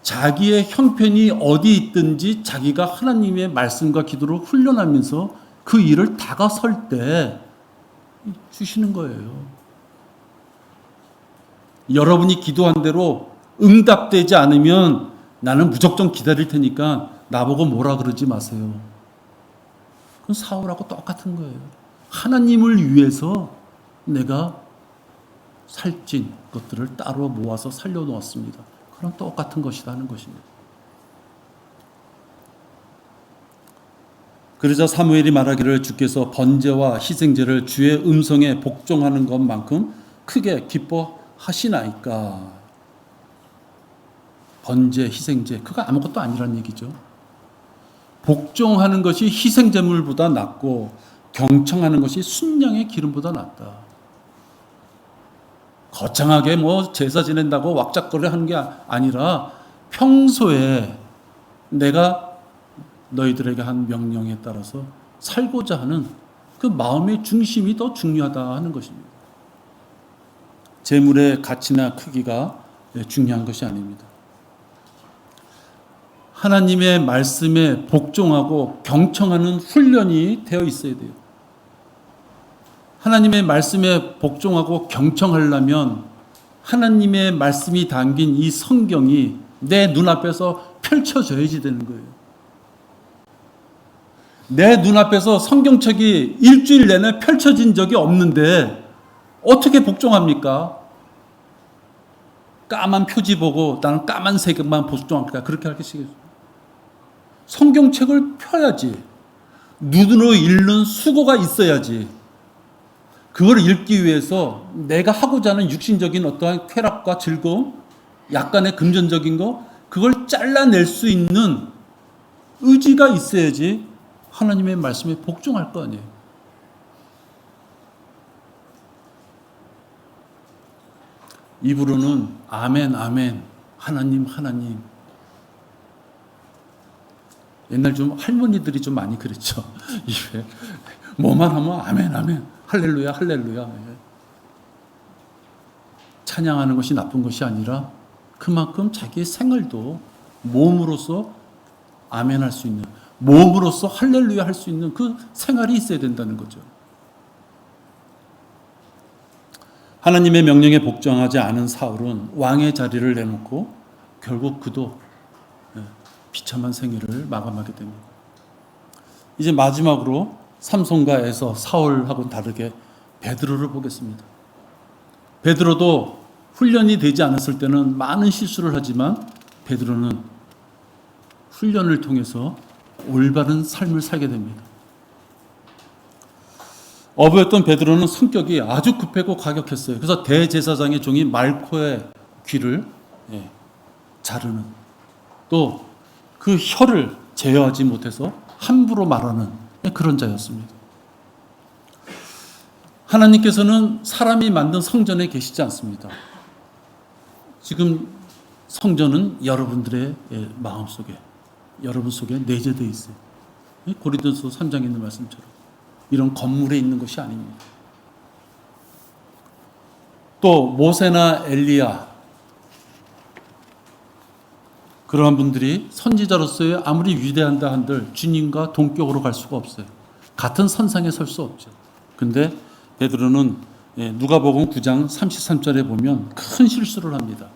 자기의 형편이 어디 있든지 자기가 하나님의 말씀과 기도로 훈련하면서 그 일을 다가설 때 주시는 거예요. 여러분이 기도한 대로 응답되지 않으면 나는 무조건 기다릴 테니까 나보고 뭐라 그러지 마세요. 그건 사울하고 똑같은 거예요. 하나님을 위해서 내가 살찐 것들을 따로 모아서 살려놓았습니다. 그럼 똑같은 것이라는 것입니다. 그러자 사무엘이 말하기를 주께서 번제와 희생제를 주의 음성에 복종하는 것만큼 크게 기뻐하시나이까. 번제, 희생제, 그거 아무것도 아니란 얘기죠. 복종하는 것이 희생제물보다 낫고 경청하는 것이 순양의 기름보다 낫다. 거창하게 뭐 제사 지낸다고 왁작거리 하는 게 아니라 평소에 내가 너희들에게 한 명령에 따라서 살고자 하는 그 마음의 중심이 더 중요하다 하는 것입니다. 재물의 가치나 크기가 중요한 것이 아닙니다. 하나님의 말씀에 복종하고 경청하는 훈련이 되어 있어야 돼요. 하나님의 말씀에 복종하고 경청하려면 하나님의 말씀이 담긴 이 성경이 내 눈앞에서 펼쳐져야지 되는 거예요. 내 눈앞에서 성경책이 일주일 내내 펼쳐진 적이 없는데 어떻게 복종합니까? 까만 표지 보고 나는 까만색만 복종합니다. 그렇게 할 것이겠죠. 성경책을 펴야지. 눈으로 읽는 수고가 있어야지. 그걸 읽기 위해서 내가 하고자 하는 육신적인 어떠한 쾌락과 즐거움, 약간의 금전적인 거, 그걸 잘라낼 수 있는 의지가 있어야지 하나님의 말씀에 복종할 거 아니에요. 입으로는 아멘, 아멘, 하나님, 하나님. 옛날 좀 할머니들이 좀 많이 그랬죠. 입에 뭐만 하면 아멘, 아멘, 할렐루야, 할렐루야. 찬양하는 것이 나쁜 것이 아니라 그만큼 자기의 생활도 몸으로서 아멘 할 수 있는, 몸으로서 할렐루야 할 수 있는 그 생활이 있어야 된다는 거죠. 하나님의 명령에 복종하지 않은 사울은 왕의 자리를 내놓고 결국 그도 비참한 생애를 마감하게 됩니다. 이제 마지막으로 삼손과 에서, 사울하고는 다르게 베드로를 보겠습니다. 베드로도 훈련이 되지 않았을 때는 많은 실수를 하지만 베드로는 훈련을 통해서 올바른 삶을 살게 됩니다. 어부였던 베드로는 성격이 아주 급하고 과격했어요. 그래서 대제사장의 종이 말코의 귀를 자르는, 또 그 혀를 제어하지 못해서 함부로 말하는 그런 자였습니다. 하나님께서는 사람이 만든 성전에 계시지 않습니다. 지금 성전은 여러분들의 마음속에, 여러분 속에 내재되어 있어요. 고린도서 3장에 있는 말씀처럼 이런 건물에 있는 것이 아닙니다. 또 모세나 엘리야, 그러한 분들이 선지자로서의 아무리 위대한다 한들 주님과 동격으로 갈 수가 없어요. 같은 선상에 설 수 없죠. 근데 베드로는 누가복음 9장 33절에 보면 큰 실수를 합니다.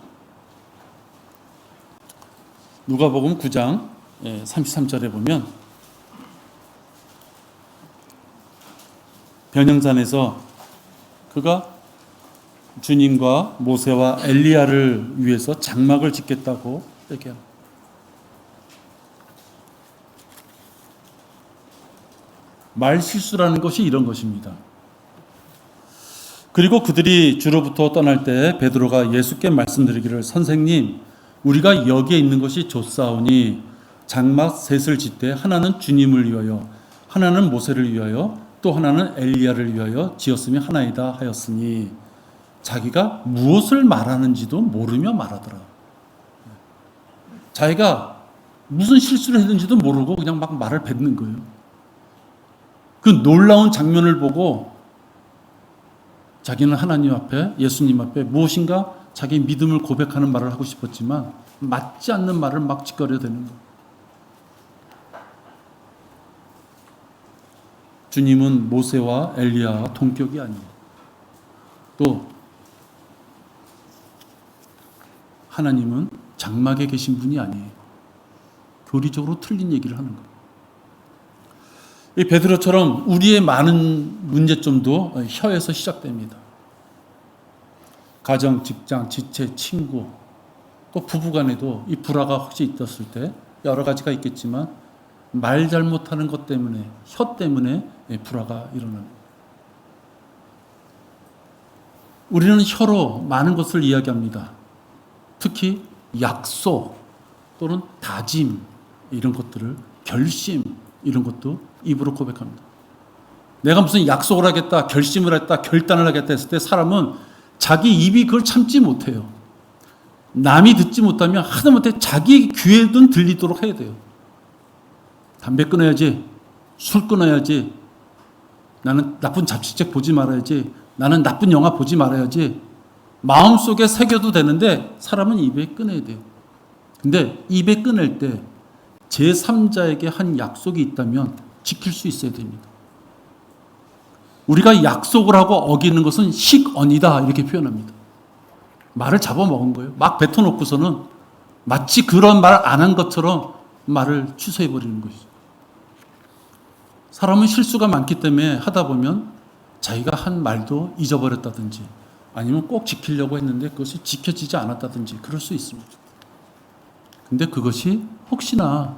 누가복음 9장 33절에 보면 변형산에서 그가 주님과 모세와 엘리야를 위해서 장막을 짓겠다고 얘기합니다. 말 실수라는 것이 이런 것입니다. 그리고 그들이 주로부터 떠날 때 베드로가 예수께 말씀드리기를, 선생님, 우리가 여기에 있는 것이 좋사오니 장막 셋을 짓되 하나는 주님을 위하여, 하나는 모세를 위하여, 또 하나는 엘리야를 위하여 지었으면 하나이다 하였으니, 자기가 무엇을 말하는지도 모르며 말하더라. 자기가 무슨 실수를 했는지도 모르고 그냥 막 말을 뱉는 거예요. 그 놀라운 장면을 보고 자기는 하나님 앞에, 예수님 앞에 무엇인가 자기 믿음을 고백하는 말을 하고 싶었지만 맞지 않는 말을 막 짓거려야 되는 거예요. 주님은 모세와 엘리야와 동격이 아니에요. 또 하나님은 장막에 계신 분이 아니에요. 교리적으로 틀린 얘기를 하는 거예요. 이 베드로처럼 우리의 많은 문제점도 혀에서 시작됩니다. 가정, 직장, 지체, 친구, 또 부부간에도 이 불화가 혹시 있었을 때 여러 가지가 있겠지만 말 잘못하는 것 때문에, 혀 때문에 불화가 일어나는 거예요. 우리는 혀로 많은 것을 이야기합니다. 특히 약속 또는 다짐 이런 것들을, 결심 이런 것도 입으로 고백합니다. 내가 무슨 약속을 하겠다, 결심을 했다, 결단을 하겠다 했을 때 사람은 자기 입이 그걸 참지 못해요. 남이 듣지 못하면 하다못해 자기 귀에든 들리도록 해야 돼요. 담배 끊어야지, 술 끊어야지, 나는 나쁜 잡지책 보지 말아야지, 나는 나쁜 영화 보지 말아야지, 마음속에 새겨도 되는데 사람은 입에 끊어야 돼요. 근데 입에 끊을 때 제3자에게 한 약속이 있다면 지킬 수 있어야 됩니다. 우리가 약속을 하고 어기는 것은 식언이다 이렇게 표현합니다. 말을 잡아먹은 거예요. 막 뱉어놓고서는 마치 그런 말 안 한 것처럼 말을 취소해버리는 것이죠. 사람은 실수가 많기 때문에 하다 보면 자기가 한 말도 잊어버렸다든지 아니면 꼭 지키려고 했는데 그것이 지켜지지 않았다든지 그럴 수 있습니다. 근데 그것이 혹시나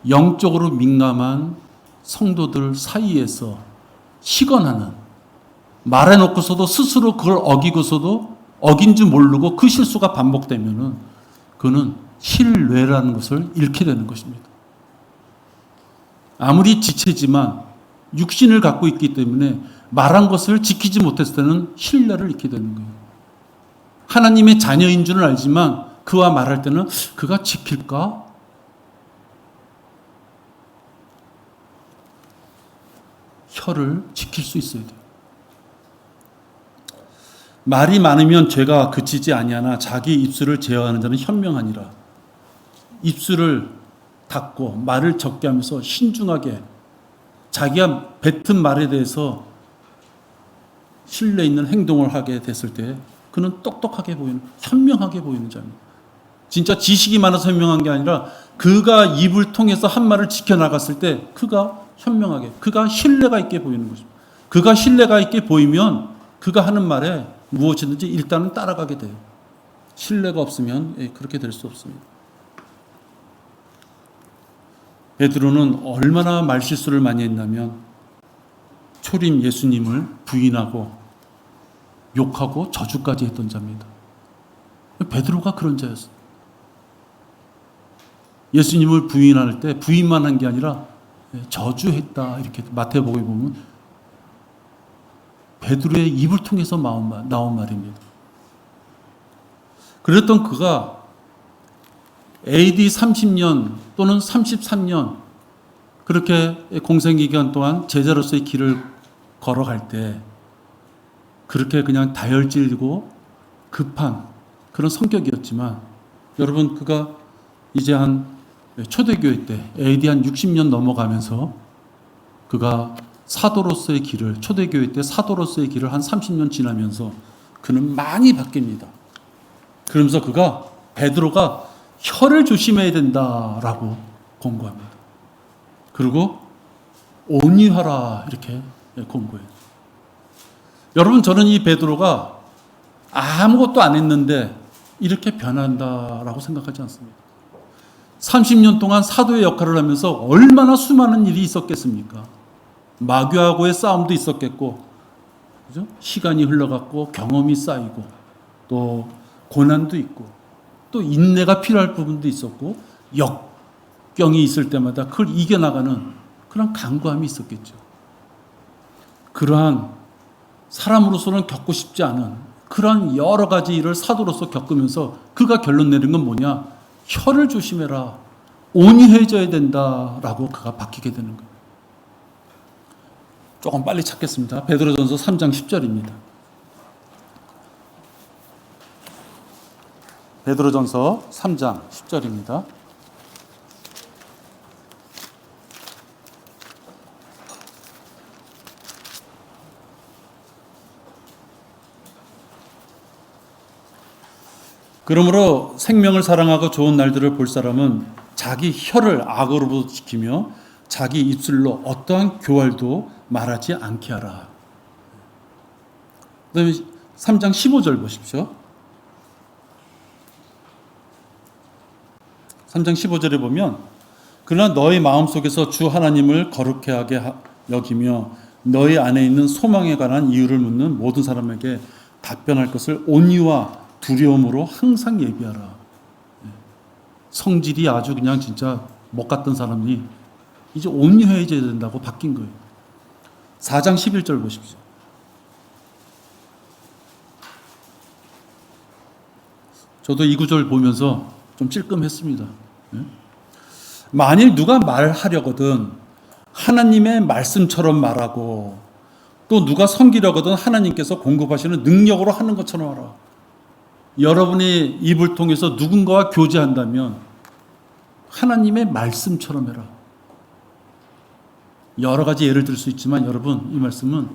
영적으로 민감한 성도들 사이에서 시건하는, 말해놓고서도 스스로 그걸 어기고서도 어긴 줄 모르고 그 실수가 반복되면은 그는 신뢰라는 것을 잃게 되는 것입니다. 아무리 지체지만 육신을 갖고 있기 때문에 말한 것을 지키지 못했을 때는 신뢰를 잃게 되는 거예요. 하나님의 자녀인 줄은 알지만 그와 말할 때는 그가 지킬까? 혀를 지킬 수 있어야 돼요. 말이 많으면 죄가 그치지 아니하나 자기 입술을 제어하는 자는 현명하니라. 입술을 닫고 말을 적게 하면서 신중하게 자기가 뱉은 말에 대해서 신뢰 있는 행동을 하게 됐을 때 그는 똑똑하게 보이는, 현명하게 보이는 자입니다. 진짜 지식이 많아서 현명한 게 아니라 그가 입을 통해서 한 말을 지켜나갔을 때 그가 현명하게, 그가 신뢰가 있게 보이는 것입니다. 그가 신뢰가 있게 보이면 그가 하는 말에 무엇이든지 일단은 따라가게 돼요. 신뢰가 없으면 그렇게 될 수 없습니다. 베드로는 얼마나 말실수를 많이 했냐면 초림 예수님을 부인하고 욕하고 저주까지 했던 자입니다. 베드로가 그런 자였어요. 예수님을 부인할 때 부인만 한 게 아니라 저주했다 이렇게 마태복음에 보면 베드로의 입을 통해서 나온 말입니다. 그랬던 그가 AD 30년 또는 33년 그렇게 공생기간 동안 제자로서의 길을 걸어갈 때 그렇게 그냥 다혈질이고 급한 그런 성격이었지만 여러분 그가 이제 한 초대교회 때 AD 한 60년 넘어가면서 그가 사도로서의 길을, 초대교회 때 사도로서의 길을 한 30년 지나면서 그는 많이 바뀝니다. 그러면서 베드로가 혀를 조심해야 된다라고 권고합니다. 그리고 온유하라 이렇게 권고해요. 여러분 저는 이 베드로가 아무것도 안 했는데 이렇게 변한다라고 생각하지 않습니다. 30년 동안 사도의 역할을 하면서 얼마나 수많은 일이 있었겠습니까? 마귀하고의 싸움도 있었겠고, 그죠? 시간이 흘러갔고, 경험이 쌓이고, 또 고난도 있고, 또 인내가 필요할 부분도 있었고, 역경이 있을 때마다 그걸 이겨나가는 그런 강구함이 있었겠죠. 그러한 사람으로서는 겪고 싶지 않은 그러한 여러 가지 일을 사도로서 겪으면서 그가 결론 내린 건 뭐냐? 혀를 조심해라. 온유해져야 된다라고 그가 바뀌게 되는 거예요. 조금 빨리 찾겠습니다. 베드로전서 3장 10절입니다. 베드로전서 3장 10절입니다. 그러므로 생명을 사랑하고 좋은 날들을 볼 사람은 자기 혀를 악으로부터 지키며 자기 입술로 어떠한 교활도 말하지 않게 하라. 그 다음에 3장 15절 보십시오. 3장 15절에 보면 그러나 너희 마음속에서 주 하나님을 거룩해 하게 여기며 너희 안에 있는 소망에 관한 이유를 묻는 모든 사람에게 답변할 것을 온유와 두려움으로 항상 예비하라. 성질이 아주 그냥 진짜 못 갔던 사람이 이제 온유해져야 된다고 바뀐 거예요. 4장 11절 보십시오. 저도 이 구절 보면서 좀 찔끔했습니다. 만일 누가 말하려거든 하나님의 말씀처럼 말하고 또 누가 섬기려거든 하나님께서 공급하시는 능력으로 하는 것처럼 하라. 여러분이 입을 통해서 누군가와 교제한다면 하나님의 말씀처럼 해라. 여러 가지 예를 들 수 있지만 여러분, 이 말씀은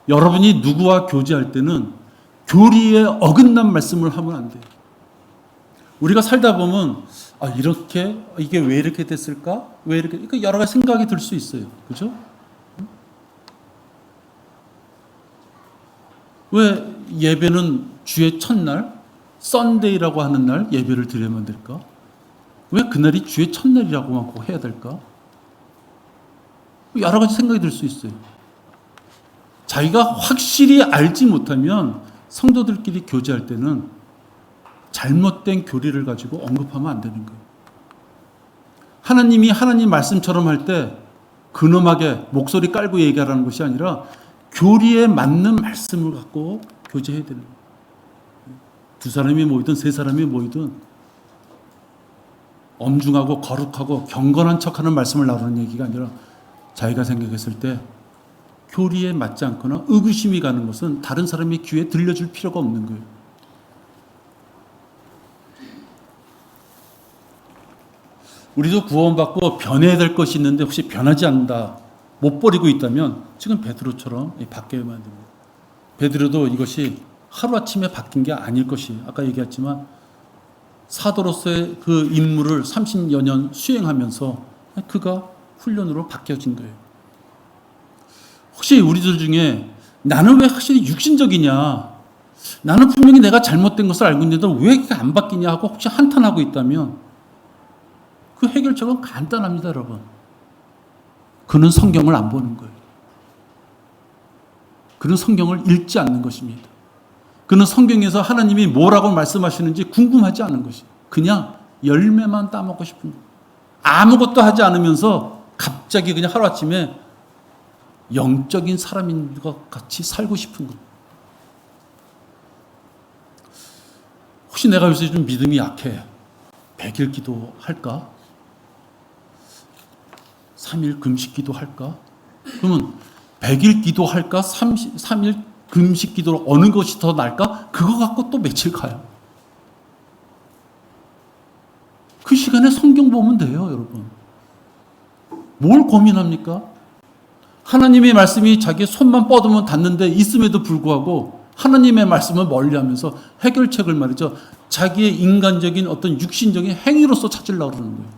여러분이 누구와 교제할 때는 교리에 어긋난 말씀을 하면 안 돼요. 우리가 살다 보면 이게 왜 이렇게 됐을까? 왜 이렇게? 그러니까 여러 가지 생각이 들 수 있어요. 그죠? 왜 예배는 주의 첫날 썬데이라고 하는 날 예배를 드려야만 될까? 왜 그날이 주의 첫날이라고만 꼭 해야 될까? 여러 가지 생각이 들 수 있어요. 자기가 확실히 알지 못하면 성도들끼리 교제할 때는 잘못된 교리를 가지고 언급하면 안 되는 거예요. 하나님이 하나님 말씀처럼 할 때 근엄하게 목소리 깔고 얘기하라는 것이 아니라 교리에 맞는 말씀을 갖고 교제해야 되는 거예요. 두 사람이 모이든 세 사람이 모이든 엄중하고 거룩하고 경건한 척하는 말씀을 나누는 얘기가 아니라 자기가 생각했을 때 교리에 맞지 않거나 의구심이 가는 것은 다른 사람의 귀에 들려줄 필요가 없는 거예요. 우리도 구원받고 변해야 될 것이 있는데 혹시 변하지 않는다, 못 버리고 있다면 지금 베드로처럼 바뀌어야만 됩니다. 베드로도 이것이 하루아침에 바뀐 게 아닐 것이, 아까 얘기했지만 사도로서의 그 임무를 30여 년 수행하면서 그가 훈련으로 바뀌어진 거예요. 혹시 우리들 중에 나는 왜 확실히 육신적이냐, 나는 분명히 내가 잘못된 것을 알고 있는데 왜 이게 안 바뀌냐 하고 혹시 한탄하고 있다면 그 해결책은 간단합니다, 여러분. 그는 성경을 안 보는 거예요. 그는 성경을 읽지 않는 것입니다. 그는 성경에서 하나님이 뭐라고 말씀하시는지 궁금하지 않은 것이, 그냥 열매만 따먹고 싶은 거예요. 아무것도 하지 않으면서 갑자기 그냥 하루아침에 영적인 사람인 것 같이 살고 싶은 거예요. 혹시 내가 요새 좀 믿음이 약해, 100일 기도 할까? 3일 금식 기도 할까? 그러면 100일 기도 할까? 3일 금식 기도로 어느 것이 더 나을까? 그거 갖고 또 며칠 가요. 그 시간에 성경 보면 돼요, 여러분. 뭘 고민합니까? 하나님의 말씀이 자기 손만 뻗으면 닿는데 있음에도 불구하고 하나님의 말씀을 멀리하면서 해결책을 말이죠, 자기의 인간적인 어떤 육신적인 행위로서 찾으려고 그러는 거예요.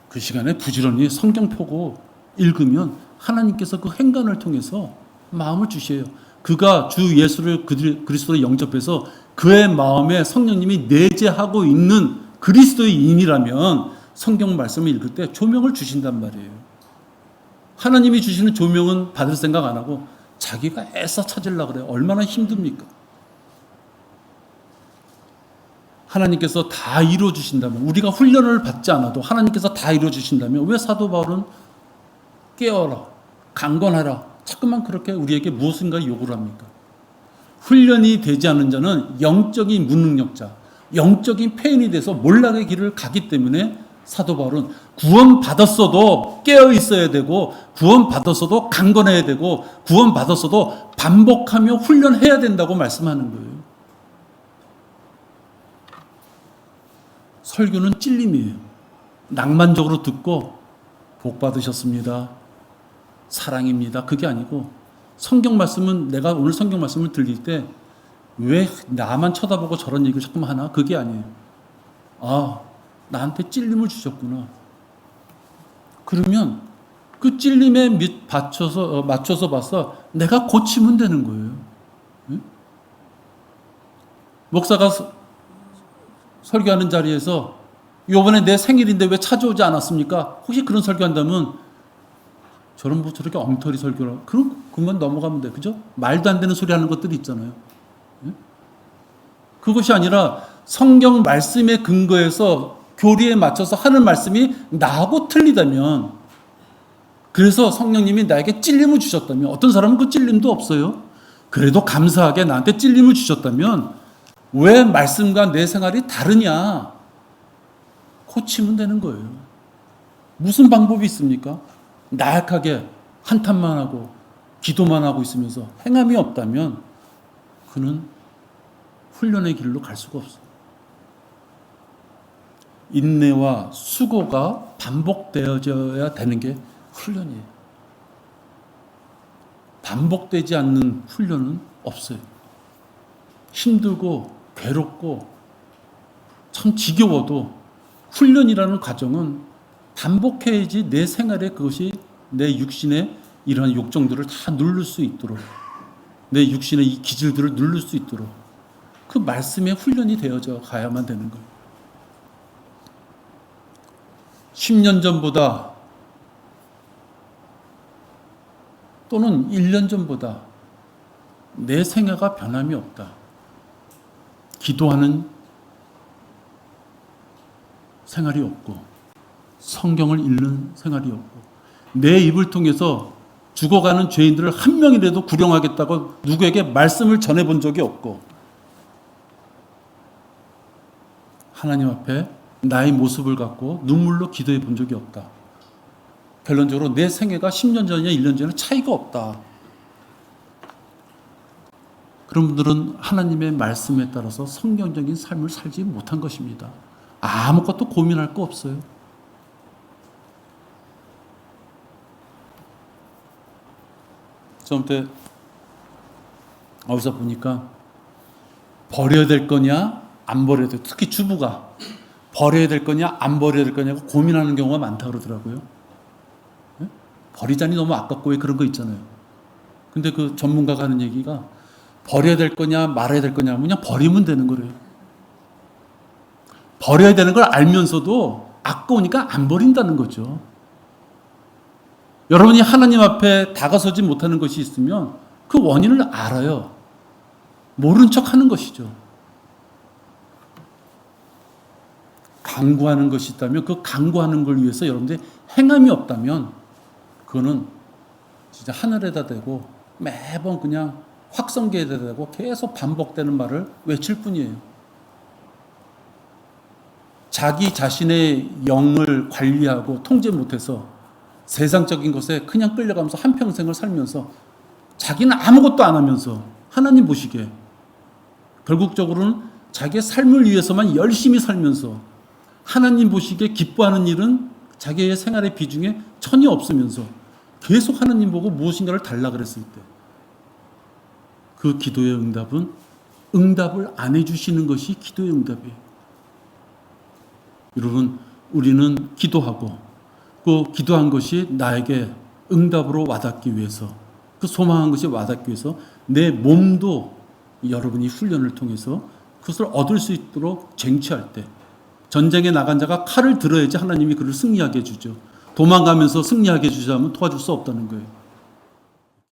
그 시간에 부지런히 성경 보고 읽으면 하나님께서 그 행간을 통해서 마음을 주셔요. 그가 주 예수를 그리스도로 영접해서 그의 마음에 성령님이 내재하고 있는 그리스도인이라면 성경 말씀을 읽을 때 조명을 주신단 말이에요. 하나님이 주시는 조명은 받을 생각 안 하고 자기가 애써 찾으려고 그래요. 얼마나 힘듭니까? 하나님께서 다 이루어 주신다면, 우리가 훈련을 받지 않아도 하나님께서 다 이루어 주신다면 왜 사도 바울은 깨어라, 강건하라, 자꾸만 그렇게 우리에게 무엇인가 요구를 합니까? 훈련이 되지 않은 자는 영적인 무능력자, 영적인 폐인이 돼서 몰락의 길을 가기 때문에 사도 바울은 구원받았어도 깨어 있어야 되고, 구원받았어도 강건해야 되고, 구원받았어도 반복하며 훈련해야 된다고 말씀하는 거예요. 설교는 찔림이에요. 낭만적으로 듣고 복 받으셨습니다, 사랑입니다, 그게 아니고, 성경 말씀은, 내가 오늘 성경 말씀을 들릴 때 왜 나만 쳐다보고 저런 얘기를 자꾸만 하나? 그게 아니에요. 아, 나한테 찔림을 주셨구나. 그러면 그 찔림에 맞춰서 봐서 내가 고치면 되는 거예요. 응? 목사가 설교하는 자리에서 이번에 내 생일인데 왜 찾아오지 않았습니까? 혹시 그런 설교한다면 저런 뭐 저렇게 엉터리 설교라. 그럼 그만 넘어가면 돼. 그죠? 말도 안 되는 소리 하는 것들이 있잖아요. 응? 그것이 아니라 성경 말씀에 근거해서 교리에 맞춰서 하는 말씀이 나하고 틀리다면, 그래서 성령님이 나에게 찔림을 주셨다면, 어떤 사람은 그 찔림도 없어요. 그래도 감사하게 나한테 찔림을 주셨다면 왜 말씀과 내 생활이 다르냐? 고치면 되는 거예요. 무슨 방법이 있습니까? 나약하게 한탄만 하고 기도만 하고 있으면서 행함이 없다면 그는 훈련의 길로 갈 수가 없어요. 인내와 수고가 반복되어져야 되는 게 훈련이에요. 반복되지 않는 훈련은 없어요. 힘들고 괴롭고 참 지겨워도 훈련이라는 과정은 반복해야지 내 생활에 그것이 내 육신의 이러한 욕정들을 다 누를 수 있도록, 내 육신의 이 기질들을 누를 수 있도록 그 말씀의 훈련이 되어져 가야만 되는 거예요. 10년 전보다 또는 1년 전보다 내 생애가 변함이 없다. 기도하는 생활이 없고, 성경을 읽는 생활이 없고, 내 입을 통해서 죽어가는 죄인들을 한 명이라도 구령하겠다고 누구에게 말씀을 전해본 적이 없고, 하나님 앞에 나의 모습을 갖고 눈물로 기도해 본 적이 없다. 결론적으로 내 생애가 10년 전이냐 1년 전이냐 차이가 없다. 그런 분들은 하나님의 말씀에 따라서 성경적인 삶을 살지 못한 것입니다. 아무것도 고민할 거 없어요. 처음 때 어디서 보니까 버려야 될 거냐 안 버려야 될, 특히 주부가 버려야 될 거냐 안 버려야 될 거냐고 고민하는 경우가 많다고 그러더라고요. 네? 버리자니 너무 아깝고 왜 그런 거 있잖아요. 근데 그 전문가가 하는 얘기가 버려야 될 거냐 말아야 될 거냐 그냥 버리면 되는 거래요. 버려야 되는 걸 알면서도 아까우니까 안 버린다는 거죠. 여러분이 하나님 앞에 다가서지 못하는 것이 있으면 그 원인을 알아요. 모른 척 하는 것이죠. 강구하는 것이 있다면 그 강구하는 걸 위해서 여러분들이 행함이 없다면 그거는 진짜 하늘에다 대고 매번 그냥 확성기에다 대고 계속 반복되는 말을 외칠 뿐이에요. 자기 자신의 영을 관리하고 통제 못해서 세상적인 것에 그냥 끌려가면서 한평생을 살면서 자기는 아무것도 안 하면서 하나님 보시기에 결국적으로는 자기의 삶을 위해서만 열심히 살면서 하나님 보시기에 기뻐하는 일은 자기의 생활의 비중에 전혀 없으면서 계속 하나님 보고 무엇인가를 달라 그랬을 때 그 기도의 응답은 응답을 안 해주시는 것이 기도의 응답이에요. 여러분, 우리는 기도하고 그 기도한 것이 나에게 응답으로 와닿기 위해서, 그 소망한 것이 와닿기 위해서 내 몸도 여러분이 훈련을 통해서 그것을 얻을 수 있도록 쟁취할 때, 전쟁에 나간 자가 칼을 들어야지 하나님이 그를 승리하게 해주죠. 도망가면서 승리하게 해주자면 도와줄 수 없다는 거예요.